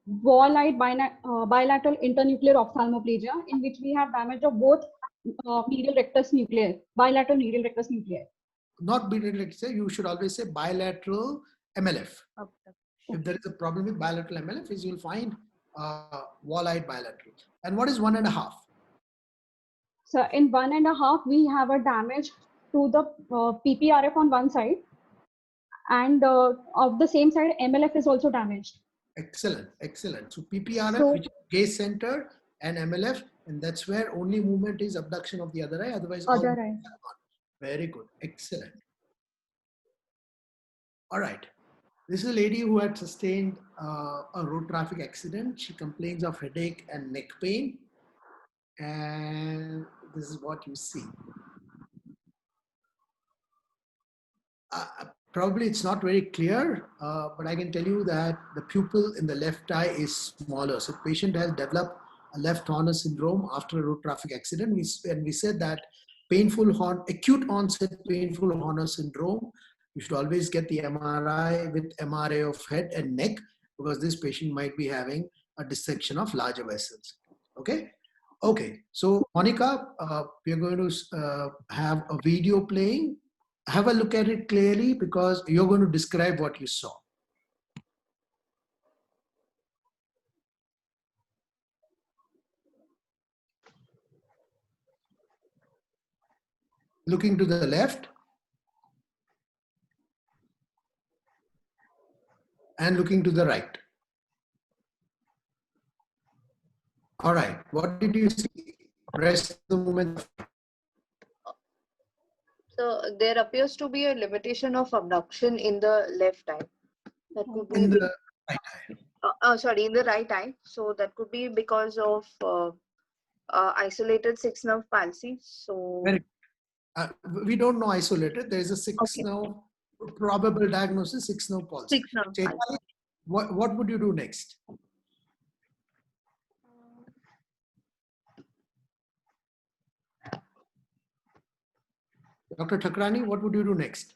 Wall-eyed bilateral internuclear ophthalmoplegia, in which we have damage of both medial rectus nuclei, bilateral medial rectus nuclei. Not bilateral, let's say, you should always say bilateral MLF. If there is a problem with bilateral MLF, is you'll find wall-eyed bilateral. And what is 1.5? So in 1.5, we have a damage to the PPRF on one side, and of the same side, MLF is also damaged. Excellent, excellent. So PPRF, So- which is gaze center, and MLF, and that's where only movement is abduction of the other eye. Otherwise, all Other eye. movements are gone. Very good, excellent. All right. This is a lady who had sustained a road traffic accident. She complains of headache and neck pain. And this is what you see. Probably it's not very clear, but I can tell you that the pupil in the left eye is smaller. So patient has developed a left horner syndrome after a road traffic accident. And we said that acute onset painful horner syndrome, you should always get the MRI with MRA of head and neck, because this patient might be having a dissection of larger vessels. Okay. Okay. So Monica, we are going to have a video playing. Have a look at it clearly, because you're going to describe what you saw. Looking to the left and looking to the right. All right. What did you see? Rest of the movement. So there appears to be a limitation of abduction in the left eye. That could be In the right eye. in the right eye. So that could be because of isolated sixth nerve palsy. So Very we don't know isolated. There is a sixth nerve probable diagnosis, sixth nerve palsy. sixth nerve Chaitanya, palsy. what would you do next? Dr. Thakrani, what would you do next?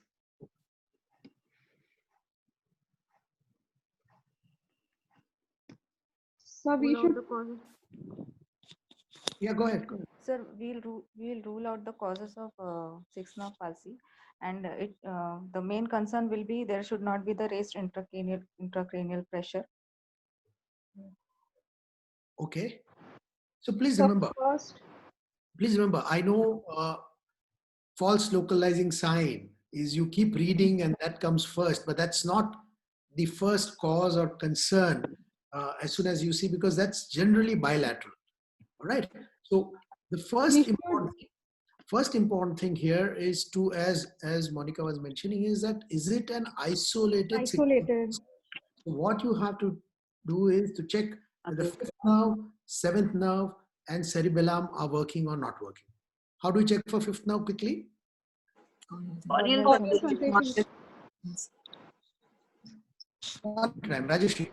So we should. Yeah, go ahead. Go ahead. Sir, we'll rule out the causes of sixth nerve palsy, and the main concern will be there should not be the raised intracranial pressure. Okay. So please So remember, first, I know false localizing sign is you keep reading and that comes first, but that's not the first cause or concern as soon as you see, because that's generally bilateral. All right. So the first important thing here is to, as Monica was mentioning, is that is it an isolated? isolated. So what you have to do is to check that the fifth nerve, seventh nerve, and cerebellum are working or not working. How do you check for fifth nerve quickly? Corneal Corneal sensation. sensations. Rajeshri.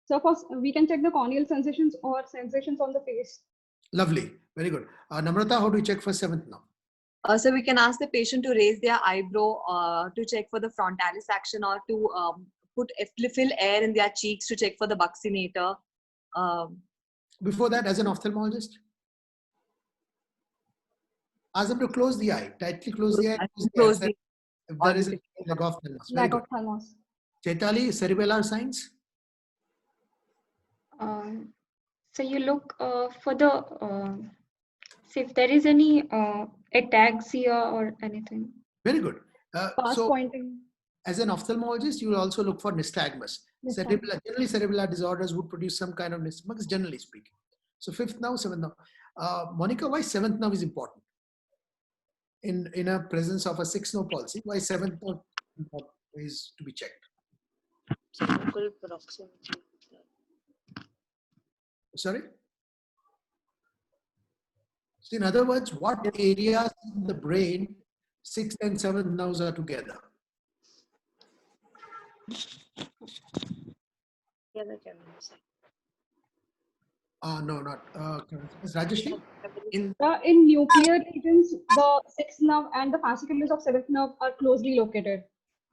So first, we can check the corneal sensations or sensations on the face. Lovely. Very good. Namrata, how do you check for seventh nerve? So we can ask the patient to raise their eyebrow to check for the frontalis action, or to fill air in their cheeks to check for the buccinator. Before that, as an ophthalmologist, ask them to close the eye, tightly close the eye. Close the If there is a lack of thalmus. Very Lack good. of thalmus. Chaitali, cerebellar signs? So you look for the see if there is any ataxia or anything. Very good. Fast So, pointing. as an ophthalmologist, you will also look for nystagmus. Nystagmus. Generally, cerebellar disorders would produce some kind of nystagmus, generally speaking. So, fifth nerve, seventh nerve. Monica, why seventh nerve is important? In a presence of a sixth nerve palsy, why seventh nerve is to be checked? Focal proximity. Sorry? So in other words, what areas in the brain sixth and seventh nerves are together? Yeah, the general sign. No, not. Rajeshri? in In nuclear regions, the sixth nerve and the fasciculus of seventh nerve are closely located.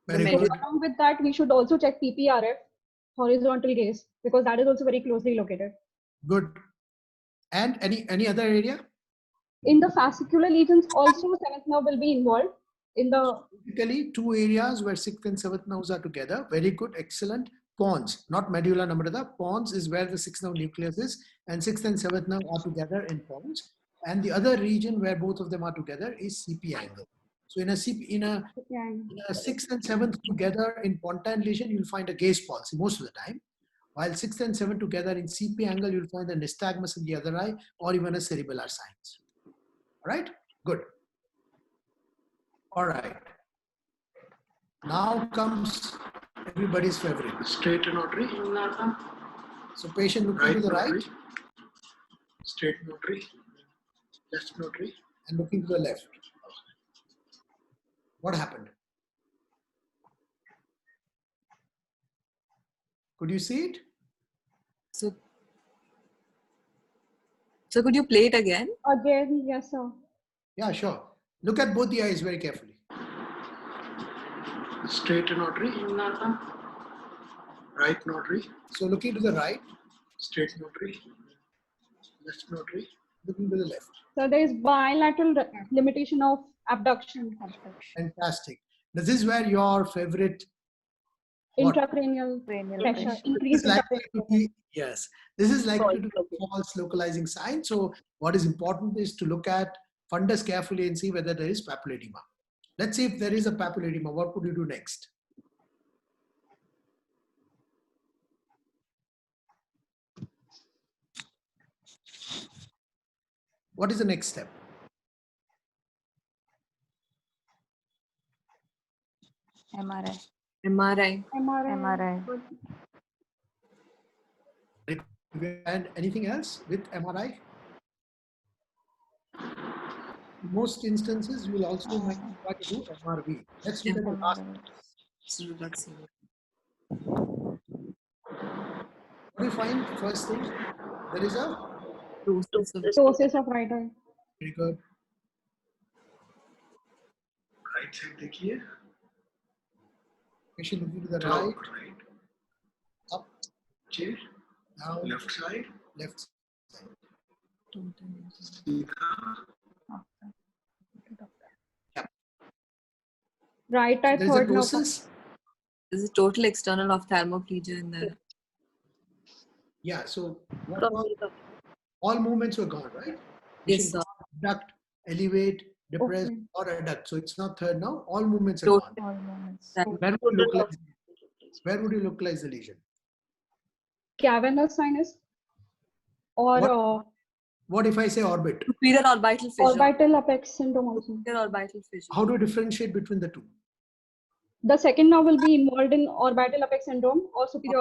Very medulla. good. Along with that, we should also check PPRF, horizontal gaze, because that is also very closely located. Good. And any other area? In the fascicular lesions, also seventh nerve will be involved. In the Typically, two areas where sixth and seventh nerves are together. Very good, excellent. Pons, not medulla oblongata. Pons is where the sixth nerve nucleus is, and sixth and seventh nerve are together in pons. And the other region where both of them are together is CP angle. So in a sixth and seventh together in pontine lesion, you'll find a gaze palsy most of the time. While sixth and seventh together in CP angle, you'll find a nystagmus in the other eye or even a cerebellar signs. All right, good. All right. Now comes everybody's favorite, straight notary. So patient looking to the right, straight notary, left notary, and looking to the left. What happened? Could you see it? so could you play it again? again, yes, sir. Yeah, sure. Look at both the eyes very carefully. Straight notary, right notary. So looking to the right, straight notary, left notary, looking to the left. So there is bilateral limitation of abduction. Fantastic. This is where your favorite what? Intracranial Cranial pressure, pressure. increased This is likely to intracranial be, yes, this is likely to be False a false localizing sign. So what is important is to look at fundus carefully and see whether there is papilledema. Let's see if there is a papilledema. What would you do next? What is the next step? MRI. MRI. MRI. And anything else with MRI? In most instances, you will also might try to do MRV. Let's look at the last. What do you find first thing? There is a ptosis of right eye. very good. Right side देखिए. Patient looking to the right, up, chair, down, left side, left side. Right eye, There is a third nerve. ptosis. There's a total external ophthalmoplegia in there. Yeah, so what was, all movements were gone, right? Yes, sir. Abduct, elevate, depress, Okay. or adduct. So it's not third now. All movements are Total. gone. All moments. That- Where would you localize the lesion? Cavernous sinus or What? What if I say orbit? Superior orbital fissure. orbital apex syndrome also. Superior orbital fissure. How do you differentiate between the two? The second nerve will be involved in orbital apex syndrome or superior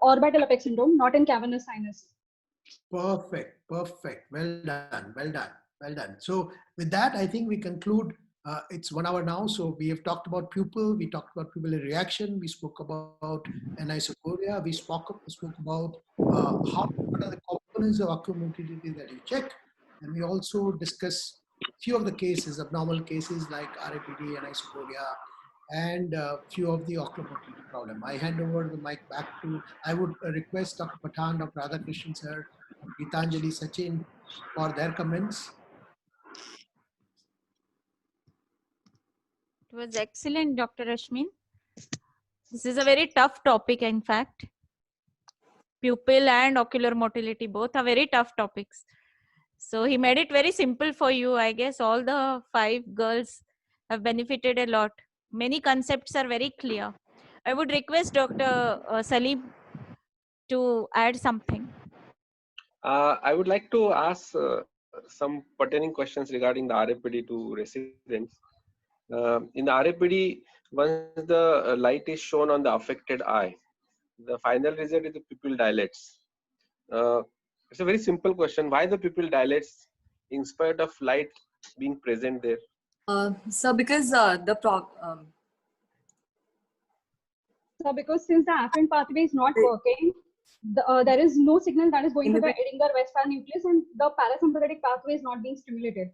orbital apex syndrome, not in cavernous sinus. Perfect, perfect. Well done, well done, well done. So with that, I think we conclude. It's 1 hour now. So we have talked about pupil. We talked about pupillary reaction. We spoke about anisocoria. We spoke about what are the components of ocular motility that you check. And we also discussed few of the cases, abnormal cases like RAPD and isoporia, and few of the oculomotor problem. I hand over the mic back to, I would request Dr. Pathan, Dr. Radhakrishnan sir, Gitanjali, Sachin for their comments. It was excellent, Dr. Ashmin. This is a very tough topic, in fact. Pupil and ocular motility both are very tough topics. So he made it very simple for you. I guess all the 5 girls have benefited a lot. Many concepts are very clear. I would request Dr. Salim to add something. I would like to ask some pertaining questions regarding the RAPD to residents. In the RAPD, once the light is shown on the affected eye, the final result is the pupil dilates. It's a very simple question. Why the pupil dilates in spite of light being present there? So because So because since the afferent pathway is not working, there is no signal that is going to the Edinger-Westphal nucleus, and the parasympathetic pathway is not being stimulated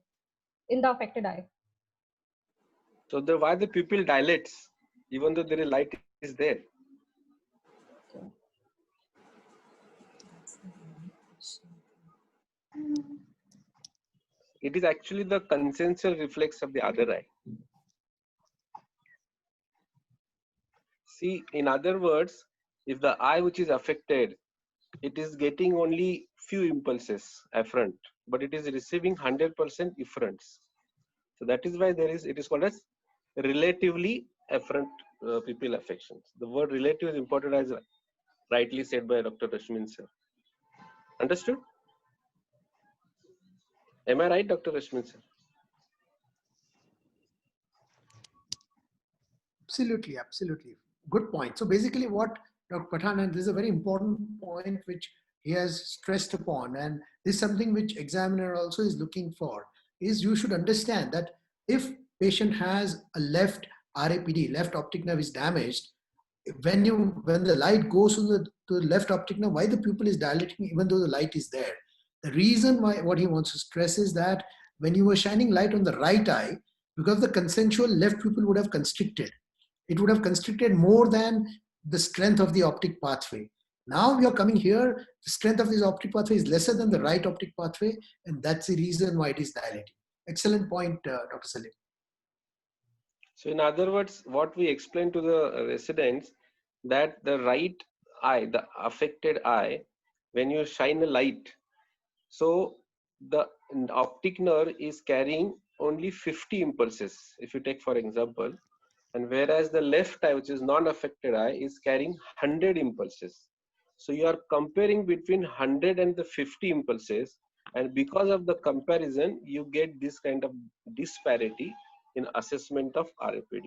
in the affected eye. So why the pupil dilates even though there is light is there? It is actually the consensual reflex of the other eye. See, in other words, if the eye which is affected, it is getting only few impulses afferent, but it is receiving 100% efferents. So that is why it is called as relatively afferent pupil affections. The word relative is important, as rightly said by Dr. Rashmin sir. Understood? Am I right, Dr. Rashmin sir? Absolutely, absolutely. Good point. So basically what Dr. Pathan, and this is a very important point which he has stressed upon, and this is something which examiner also is looking for, is you should understand that if patient has a left RAPD, left optic nerve is damaged, when the light goes to the left optic nerve, why the pupil is dilating even though the light is there? The reason why, what he wants to stress is that when you were shining light on the right eye, because the consensual left pupil would have constricted. It would have constricted more than the strength of the optic pathway. Now we are coming here, the strength of this optic pathway is lesser than the right optic pathway, and that's the reason why it is dilating. Excellent point, Dr. Salim. So in other words, what we explain to the residents, that the right eye, the affected eye, when you shine a light, so the optic nerve is carrying only 50 impulses, if you take for example, and whereas the left eye, which is non-affected eye, is carrying 100 impulses. So you are comparing between 100 and the 50 impulses, and because of the comparison, you get this kind of disparity in assessment of RAPD.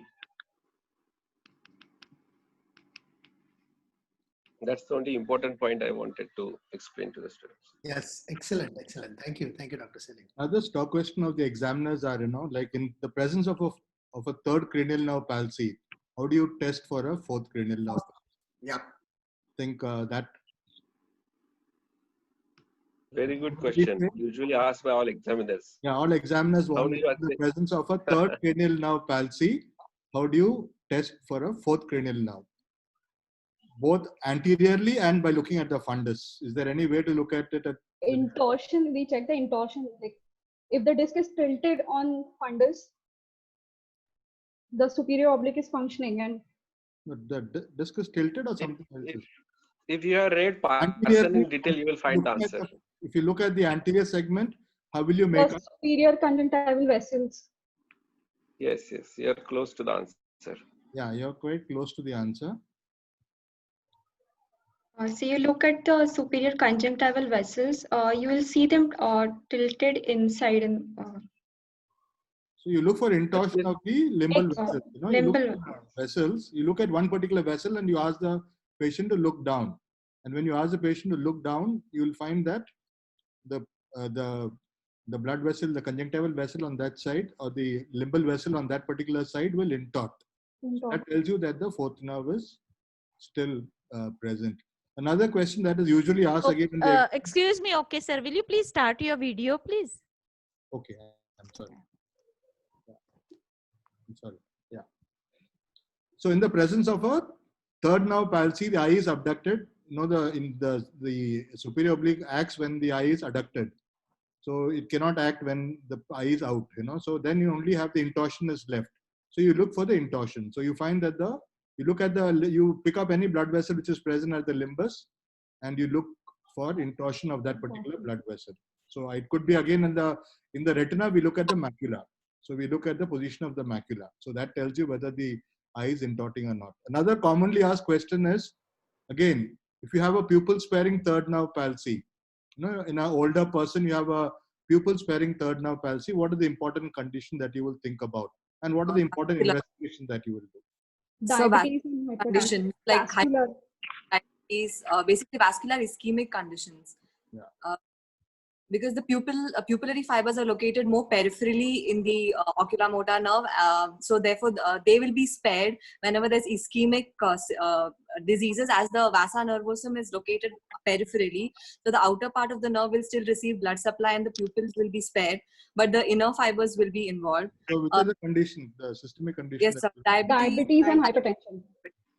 That's the only important point I wanted to explain to the students. Yes, excellent, excellent. Thank you, Dr. Salim. Another stock question of the examiners are, like in the presence of a third cranial nerve palsy, how do you test for a fourth cranial nerve? Yeah. Think that. Very good question. Usually asked by all examiners. Yeah, all examiners want the presence of a third cranial nerve palsy. How do you test for a fourth cranial nerve? Both anteriorly and by looking at the fundus. Is there any way to look at it? Intorsion, we check the intorsion. Like if the disc is tilted on fundus, the superior oblique is functioning, and the disc is tilted or something else? If you have read Parson in detail, you will find the answer. If you look at the anterior segment, how will you make the superior conjunctival vessels? Yes, you are close to the answer. Yeah, you're quite close to the answer. So you look at the superior conjunctival vessels, you will see them tilted inside. So you look for intorsion of the limbal vessels. You look at vessels. You look at one particular vessel and you ask the patient to look down. And when you ask the patient to look down, you will find that the blood vessel, the conjunctival vessel on that side, or the limbal vessel on that particular side will intort. That tells you that the fourth nerve is still present. Another question that is usually asked again. Excuse me, okay, sir. Will you please start your video, please? Okay, I'm sorry. sorry. Yeah. So in the presence of a third nerve palsy, the eye is abducted. The superior oblique acts when the eye is adducted. So it cannot act when the eye is out, So then you only have the intorsion is left. So you look for the intorsion. So you find that you pick up any blood vessel which is present at the limbus, and you look for intorsion of that particular blood vessel. So it could be again in the retina, we look at the macula. So we look at the position of the macula. So that tells you whether the eye is intorting or not. Another commonly asked question is, again, if you have a pupil sparing third nerve palsy, in an older person, you have a pupil sparing third nerve palsy, what are the important conditions that you will think about? And what are the important investigations that you will do? So Diabetes and condition like vascular. diabetes, basically vascular ischemic conditions. Yeah. Because the pupillary fibers are located more peripherally in the oculomotor nerve, so therefore they will be spared whenever there's ischemic diseases, as the vasa nervosum is located peripherally. So the outer part of the nerve will still receive blood supply and the pupils will be spared, but the inner fibers will be involved. So which are the condition, the systemic condition? Yes, sir, diabetes and hypertension.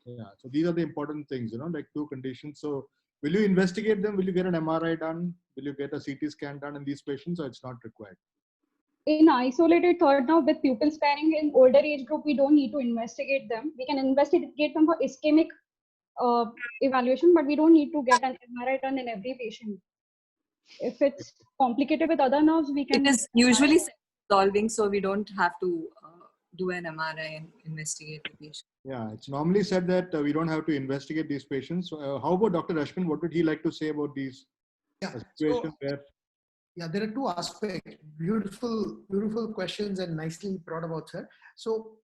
Yeah, so these are the important things, like two conditions. So will you investigate them? Will you get an MRI done? Will you get a CT scan done in these patients, or it's not required? In isolated third nerve with pupil sparing in older age group, we don't need to investigate them. We can investigate them for ischemic evaluation, but we don't need to get an MRI done in every patient. If it's complicated with other nerves, we can. It is usually solving, so we don't have to do an MRI and investigate the patient. Yeah, it's normally said that we don't have to investigate these patients. How about Dr. Rashmin? What would he like to say about these situations where? Yeah, there are two aspects. Beautiful questions and nicely brought about, sir. So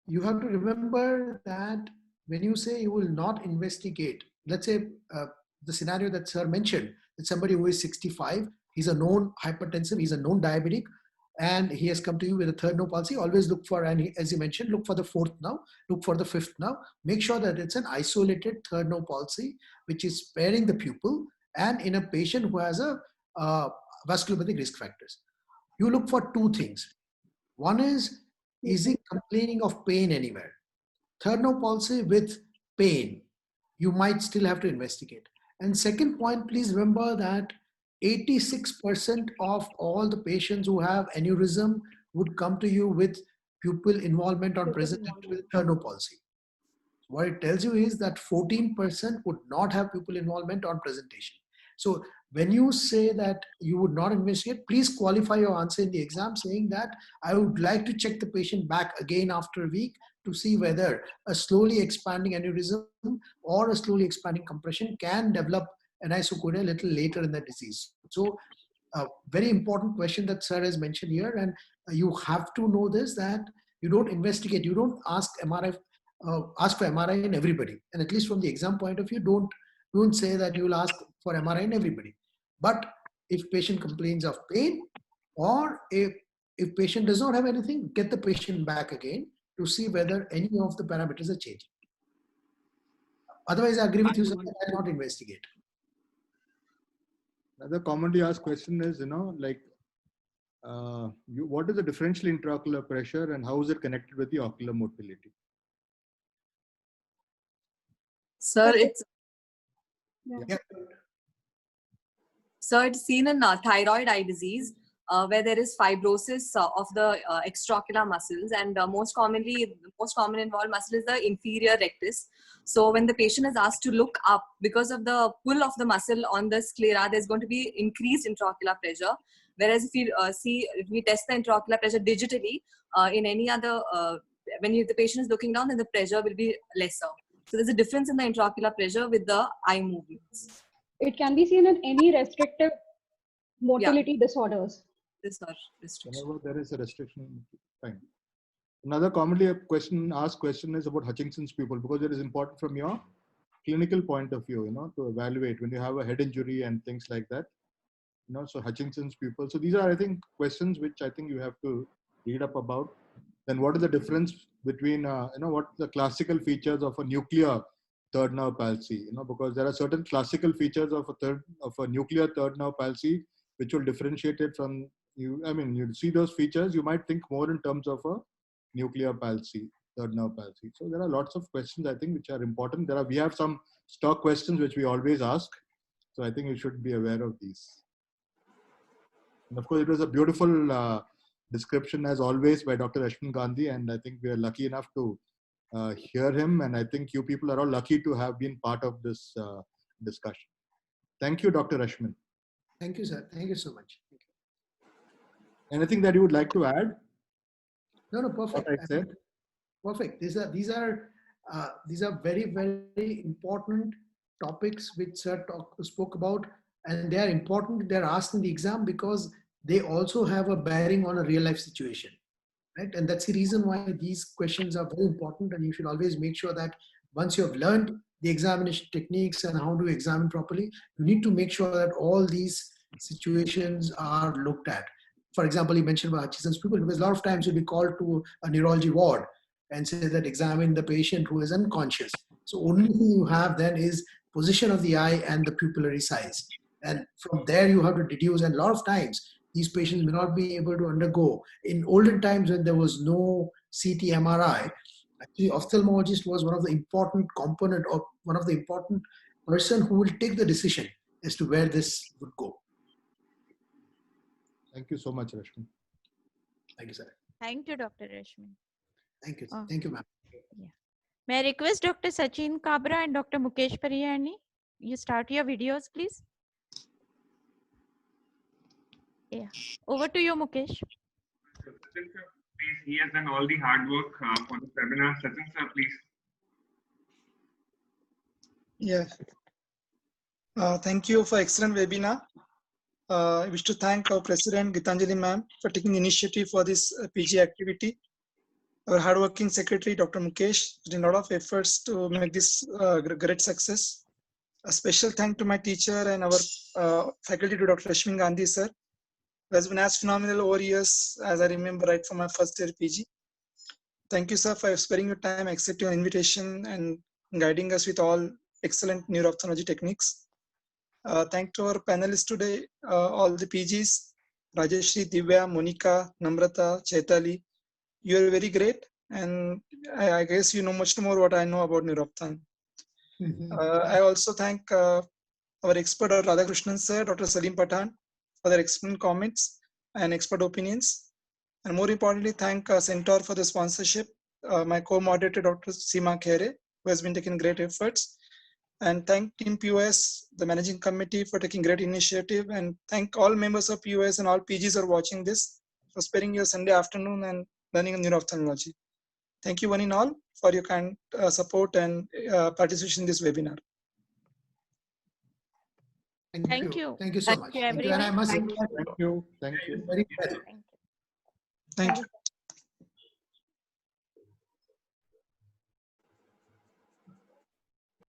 you have to remember that when you say you will not investigate, let's say the scenario that sir mentioned, that somebody who is 65, he's a known hypertensive, he's a known diabetic, and he has come to you with a third nerve palsy. Always look for, and as you mentioned, look for the fourth nerve, look for the fifth nerve. Make sure that it's an isolated third nerve palsy, which is sparing the pupil, and in a patient who has a vasculopathic risk factors. You look for two things. One is he complaining of pain anywhere? Third nerve palsy with pain, you might still have to investigate. And second point, please remember that 86% of all the patients who have aneurysm would come to you with pupil involvement on presentation with third nerve palsy. What it tells you is that 14% would not have pupil involvement on presentation. So when you say that you would not investigate, please qualify your answer in the exam saying that I would like to check the patient back again after a week to see whether a slowly expanding aneurysm or a slowly expanding compression can develop anisocoria a little later in the disease. So a very important question that sir has mentioned here, and you have to know this, that you don't investigate, you don't ask MRI, ask for MRI in everybody. And at least from the exam point of view, don't say that you will ask for MRI in everybody. But if patient complains of pain, or if patient does not have anything, get the patient back again to see whether any of the parameters are changing. Otherwise, I agree with you, sir, I will not investigate. Another commonly asked question is, what is the differential intraocular pressure and how is it connected with the ocular motility? Sir, it's Yeah. So it's seen in thyroid eye disease, where there is fibrosis of the extraocular muscles, and the most common involved muscle is the inferior rectus. So when the patient is asked to look up, because of the pull of the muscle on the sclera, there's going to be increased intraocular pressure. Whereas if we test the intraocular pressure digitally, in any other, when the patient is looking down, then the pressure will be lesser. So there's a difference in the intraocular pressure with the eye movements. It can be seen in any restrictive motility disorders. Whenever there is a restriction, fine. Another commonly asked question is about Hutchinson's pupil, because it is important from your clinical point of view, to evaluate when you have a head injury and things like that. So Hutchinson's pupil. So these are, I think, questions which I think you have to read up about. Then what is the difference between, what the classical features of a nuclear third nerve palsy? Because there are certain classical features of a nuclear third nerve palsy which will differentiate it from you. I mean, you see those features, you might think more in terms of a nuclear palsy, third nerve palsy. So there are lots of questions, I think, which are important. We have some stock questions which we always ask. So I think you should be aware of these. And of course, it was a beautiful description as always by Dr. Rashmin Gandhi. And I think we are lucky enough to hear him. And I think you people are all lucky to have been part of this discussion. Thank you, Dr. Rashmin. Thank you, sir. Thank you so much. Anything that you would like to add? No, perfect. What I said? Perfect. These are very, very important topics which sir spoke about, and they are important. They're asked in the exam because they also have a bearing on a real life situation, right? And that's the reason why these questions are very important. And you should always make sure that once you have learned the examination techniques and how to examine properly, you need to make sure that all these situations are looked at. For example, you mentioned about Hutchinson's pupil, because a lot of times you'll be called to a neurology ward and say that examine the patient who is unconscious. So only thing you have then is position of the eye and the pupillary size. And from there you have to deduce, and a lot of times these patients may not be able to undergo. In olden times when there was no CT MRI, actually ophthalmologist was one of the important component, or one of the important person who will take the decision as to where this would go. Thank you so much, Rashmi. Thank you, sir. Thank you, Dr. Rashmi. Thank you. Thank you, ma'am. Yeah. May I request Dr. Sachin Kabra and Dr. Mukesh Pariyani, you start your videos, please. Yeah. Over to you, Mukesh. Sachin sir, please. He has done all the hard work for this webinar. Sachin sir, please. Yeah. Thank you for excellent webinar. I wish to thank our President Gitanjali ma'am for taking initiative for this PG activity. Our hardworking secretary, Dr. Mukesh, did a lot of efforts to make this great success. A special thank to my teacher and our faculty, to Dr. Rashmin Gandhi sir, who has been as phenomenal over years as I remember right from my first year PG. Thank you, sir, for sparing your time, accepting your invitation and guiding us with all excellent neuro-ophthalmology techniques. Thank to our panelists today, all the PGs, Rajeshri, Divya, Monica, Namrata, Chaitali. You are very great, and I guess you know much more what I know about neuro-ophthalm. I also thank our expert, Radhakrishnan sir, Dr. Salim Pathan, for their excellent comments and expert opinions. And more importantly, thank Centaur for the sponsorship, my co-moderator, Dr. Seema Khere, who has been taking great efforts. And thank Team POS, the managing committee, for taking great initiative. And thank all members of POS and all PGs who are watching this for sparing your Sunday afternoon and learning neuro-ophthalmology. Thank you one and all for your kind support and participation in this webinar. Thank you. Thank you so much. Thank you, everyone. And I must Thank you. Thank you. very well. Thank you.